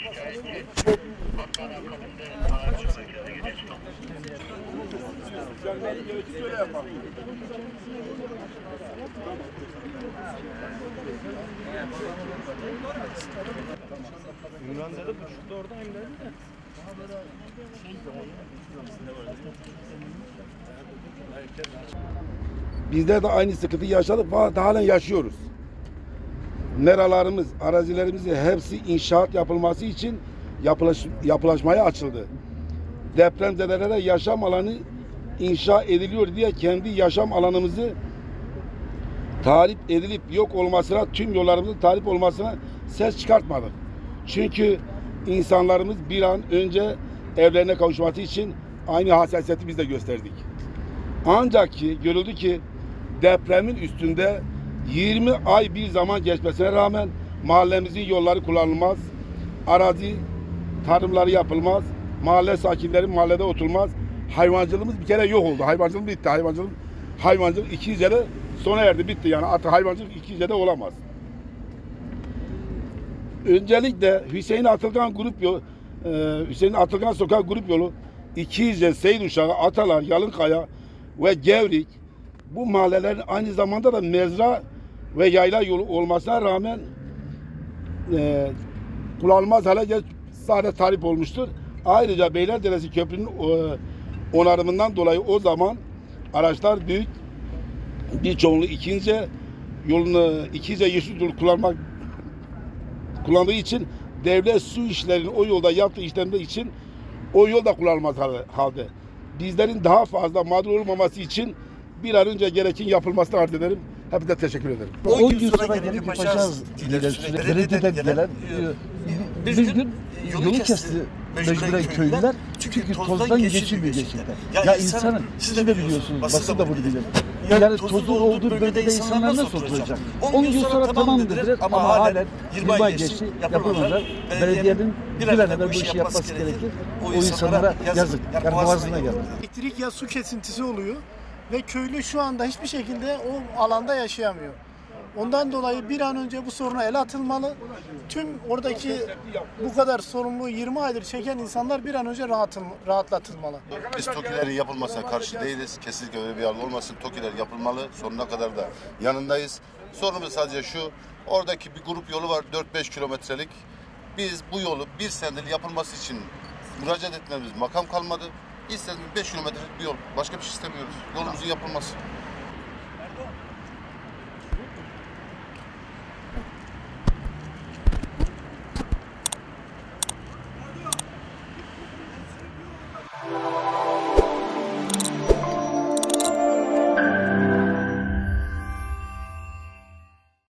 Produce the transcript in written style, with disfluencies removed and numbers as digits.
Ümran dedi, buçukta oradayım dedi de. Bizler de aynı sıkıntıyı yaşadık ve halen yaşıyoruz. Meralarımız, arazilerimizin hepsi inşaat yapılması için yapılaşmaya açıldı. Depremzedelere yaşam alanı inşa ediliyor diye kendi yaşam alanımızı tahrip edilip yok olmasına, tüm yollarımızın tahrip olmasına ses çıkartmadık. Çünkü insanlarımız bir an önce evlerine kavuşması için aynı hassasiyeti biz de gösterdik. Ancak ki görüldü ki depremin üstünde 20 ay bir zaman geçmesine rağmen mahallemizin yolları kullanılmaz, arazi tarımları yapılmaz, mahalle sakinleri mahallede oturmaz, hayvancılığımız bir kere yok oldu. Hayvancılık bitti. Hayvancılık 200'de sona erdi, bitti yani. Artık hayvancılık 200'de olamaz. Öncelikle Hüseyin Atılgan Sokak Grup Yolu 200 Seyit Uşağı, Atalar, Yalınkaya ve Gevrik bu mahallelerin aynı zamanda da mezra ve yayla yolu olmasına rağmen kullanılmaz hale sadece tahrip olmuştur. Ayrıca Beylerderesi Köprü'nün onarımından dolayı o zaman araçlar büyük bir çoğunluğu ikinci yeşil yol kullandığı için devlet su işlerini o yolda yaptığı işlemler için o yol da kullanılmaz halde. Bizlerin daha fazla mağdur olmaması için bir an önce gereken yapılmasını arz ederim. Hepinize teşekkür ederim. 10 gün sonra gelip yapacağız. Belediyeden gelen bir gün yolu kesti mecburen köylüler. Çünkü tozdan geçilmiyor gerçekten. Ya insanın, siz de biliyorsunuz, basın da bunu bilir. Yani tozun olduğu bölgede insanlar nasıl oturacak? 10 gün sonra tamam dediler ama halen 20 ay geçti, yapılmadı. Belediyenin bir an evvel bu işi yapması gerekir. O insanlara yazık, yani boğazına geldi. Elektrik ya su kesintisi oluyor ve köylü şu anda hiçbir şekilde o alanda yaşayamıyor. Ondan dolayı bir an önce bu soruna el atılmalı. Tüm oradaki bu kadar sorumluluğu 20 aydır çeken insanlar bir an önce rahatlatılmalı. Biz TOKİ'lerin yapılmasına karşı değiliz. Kesinlikle öyle bir yer olmasın. TOKİ'ler yapılmalı. Sonuna kadar da yanındayız. Sorunumuz sadece şu. Oradaki bir grup yolu var 4-5 kilometrelik. Biz bu yolu bir senedir yapılması için müracaat etmemiz makam kalmadı. İstediğimiz 5 kilometrelik bir yol. Başka bir şey istemiyoruz. Yolumuzun yapılması.